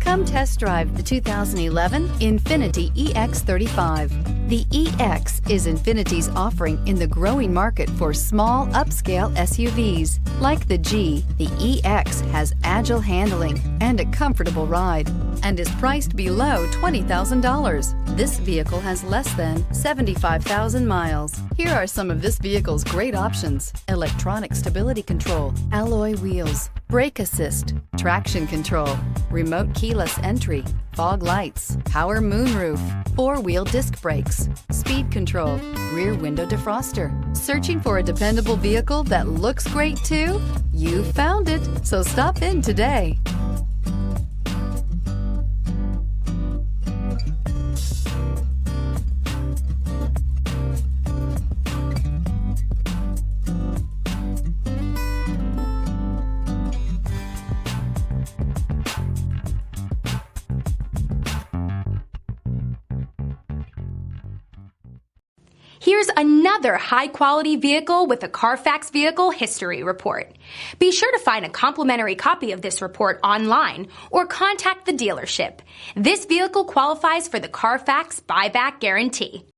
Come test drive the 2011 INFINITI EX35. The EX is Infiniti's offering in the growing market for small, upscale SUVs. Like the G, the EX has agile handling and a comfortable ride and is priced below $20,000. This vehicle has less than 75,000 miles. Here are some of this vehicle's great options: electronic stability control, alloy wheels, brake assist, traction control, remote keyless entry, fog lights, power moonroof, four-wheel disc brakes, speed control, rear window defroster. Searching for a dependable vehicle that looks great too? You found it, so stop in today. Here's another high-quality vehicle with a Carfax Vehicle History Report. Be sure to find a complimentary copy of this report online or contact the dealership. This vehicle qualifies for the Carfax Buyback Guarantee.